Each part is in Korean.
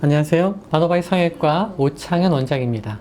안녕하세요. 바노바이 성형외과 오창현 원장입니다.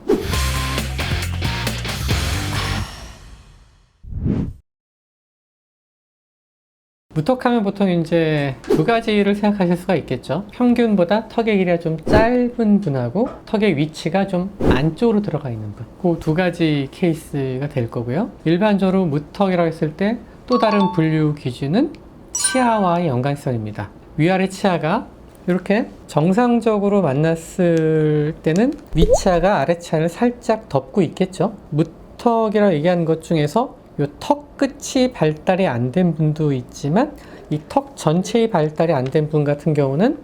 무턱하면 보통 이제 두 가지를 생각하실 수가 있겠죠. 평균보다 턱의 길이가 좀 짧은 분하고 턱의 위치가 좀 안쪽으로 들어가 있는 분. 그 두 가지 케이스가 될 거고요. 일반적으로 무턱이라고 했을 때 또 다른 분류 기준은 치아와의 연관성입니다. 위아래 치아가 이렇게 정상적으로 만났을 때는 윗치아가 아래치아를 살짝 덮고 있겠죠. 무턱이라고 얘기하는 것 중에서 이 턱 끝이 발달이 안 된 분도 있지만 이 턱 전체의 발달이 안 된 분 같은 경우는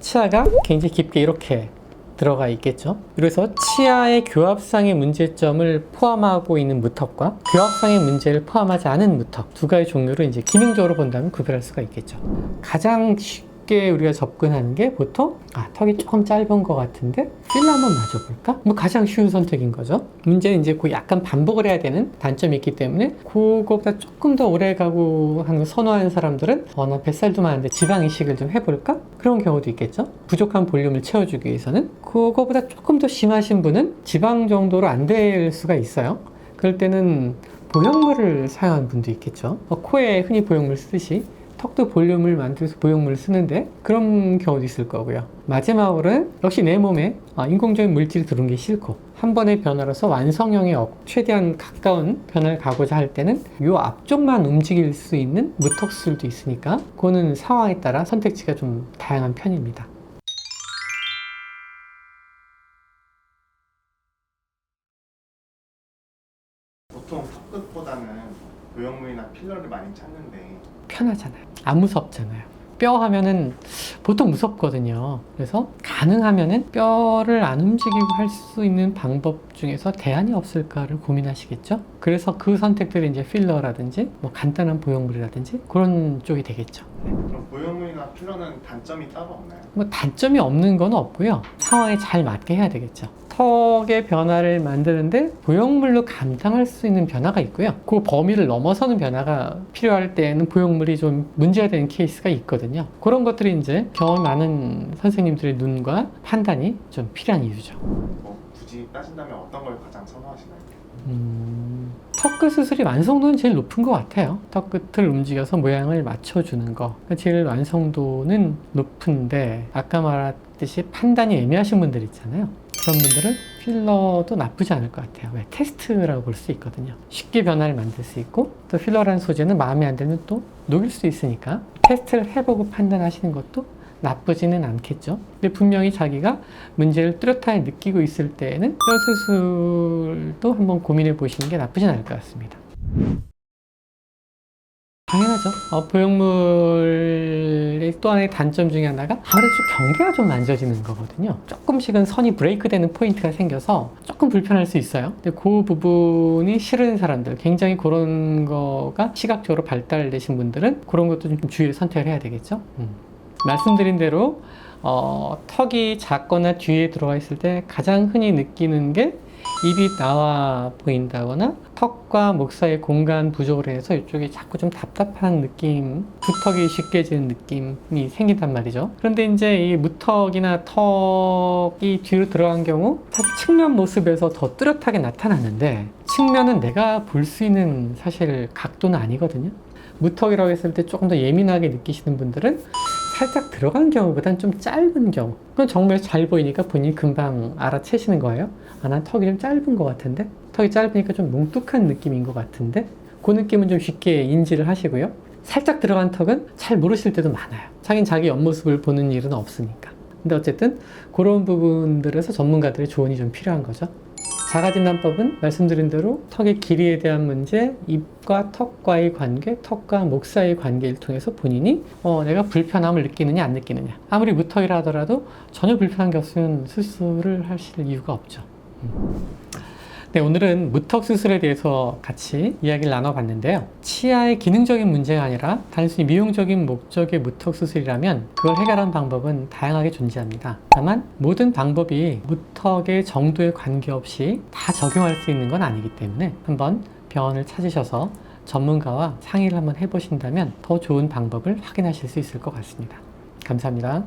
치아가 굉장히 깊게 이렇게 들어가 있겠죠. 그래서 치아의 교합상의 문제점을 포함하고 있는 무턱과 교합상의 문제를 포함하지 않은 무턱 두 가지 종류를 이제 기능적으로 본다면 구별할 수가 있겠죠. 가장 쉽게 우리가 접근하는 게 보통 턱이 조금 짧은 것 같은데 필러 한번 맞아볼까? 뭐 가장 쉬운 선택인 거죠. 문제는 이제 그 약간 반복을 해야 되는 단점이 있기 때문에 그거보다 조금 더 오래 가고 하는 거 선호하는 사람들은 나 뱃살도 많은데 지방 이식을 좀 해볼까? 그런 경우도 있겠죠. 부족한 볼륨을 채워주기 위해서는. 그거보다 조금 더 심하신 분은 지방 정도로 안 될 수가 있어요. 그럴 때는 보형물을 사용하는 분도 있겠죠. 코에 흔히 보형물 쓰듯이 턱도 볼륨을 만들어서 보형물을 쓰는데 그런 경우도 있을 거고요. 마지막으로는 역시 내 몸에 인공적인 물질이 들어온 게 싫고 한 번의 변화로서 완성형에 최대한 가까운 변화를 가고자 할 때는 이 앞쪽만 움직일 수 있는 무턱수술도 있으니까 그거는 상황에 따라 선택지가 좀 다양한 편입니다. 보통 턱끝보다는 보형물이나 필러를 많이 찾는데 편하잖아요. 안 무섭잖아요. 뼈 하면은 보통 무섭거든요. 그래서 가능하면은 뼈를 안 움직이고 할 수 있는 방법 중에서 대안이 없을까를 고민하시겠죠. 그래서 그 선택들이 이제 필러라든지 뭐 간단한 보형물이라든지 그런 쪽이 되겠죠. 그럼 보형물이나 필러는 단점이 따로 없나요? 뭐 단점이 없는 건 없고요. 상황에 잘 맞게 해야 되겠죠. 턱의 변화를 만드는데 보형물로 감당할 수 있는 변화가 있고요. 그 범위를 넘어서는 변화가 필요할 때는 보형물이 좀 문제가 되는 케이스가 있거든요. 그런 것들이 이제 경험 많은 선생님들의 눈과 판단이 좀 필요한 이유죠. 굳이 따진다면 어떤 걸 가장 선호하시나요? 턱끝 수술이 완성도는 제일 높은 것 같아요. 턱끝을 움직여서 모양을 맞춰주는 거. 제일 완성도는 높은데 아까 말했듯이 판단이 애매하신 분들 있잖아요. 그런 분들은 필러도 나쁘지 않을 것 같아요. 왜? 테스트라고 볼 수 있거든요. 쉽게 변화를 만들 수 있고 또 필러라는 소재는 마음에 안 들면 또 녹일 수 있으니까 테스트를 해보고 판단하시는 것도 나쁘지는 않겠죠. 근데 분명히 자기가 문제를 뚜렷하게 느끼고 있을 때에는 뼈 수술도 한번 고민해 보시는 게 나쁘진 않을 것 같습니다. 당연하죠. 보형물의 또 하나의 단점 중에 하나가 아무래도 경계가 좀 만져지는 거거든요. 조금씩은 선이 브레이크 되는 포인트가 생겨서 조금 불편할 수 있어요. 근데 그 부분이 싫은 사람들, 굉장히 그런 거가 시각적으로 발달되신 분들은 그런 것도 좀 주의를 선택을 해야 되겠죠. 말씀드린 대로 턱이 작거나 뒤에 들어가 있을 때 가장 흔히 느끼는 게 입이 나와 보인다거나 턱과 목 사이의 공간 부족으로 해서 이쪽이 자꾸 좀 답답한 느낌, 두턱이 쉽게 지는 느낌이 생긴단 말이죠. 그런데 이제 이 무턱이나 턱이 뒤로 들어간 경우 사실 측면 모습에서 더 뚜렷하게 나타나는데 측면은 내가 볼 수 있는 사실 각도는 아니거든요. 무턱이라고 했을 때 조금 더 예민하게 느끼시는 분들은 살짝 들어간 경우보다는 좀 짧은 경우, 그건 정말 잘 보이니까 본인이 금방 알아채시는 거예요. 난 턱이 좀 짧은 것 같은데, 턱이 짧으니까 좀 뭉툭한 느낌인 것 같은데, 그 느낌은 좀 쉽게 인지를 하시고요. 살짝 들어간 턱은 잘 모르실 때도 많아요. 자기는 자기 옆모습을 보는 일은 없으니까. 근데 어쨌든 그런 부분들에서 전문가들의 조언이 좀 필요한 거죠. 자가진단법은 말씀드린 대로 턱의 길이에 대한 문제, 입과 턱과의 관계, 턱과 목 사이의 관계를 통해서 본인이 내가 불편함을 느끼느냐 안 느끼느냐. 아무리 무턱이라 하더라도 전혀 불편한 게 없으면 수술을 하실 이유가 없죠. 네, 오늘은 무턱 수술에 대해서 같이 이야기를 나눠봤는데요. 치아의 기능적인 문제가 아니라 단순히 미용적인 목적의 무턱 수술이라면 그걸 해결하는 방법은 다양하게 존재합니다. 다만 모든 방법이 무턱의 정도에 관계없이 다 적용할 수 있는 건 아니기 때문에 한번 병원을 찾으셔서 전문가와 상의를 한번 해보신다면 더 좋은 방법을 확인하실 수 있을 것 같습니다. 감사합니다.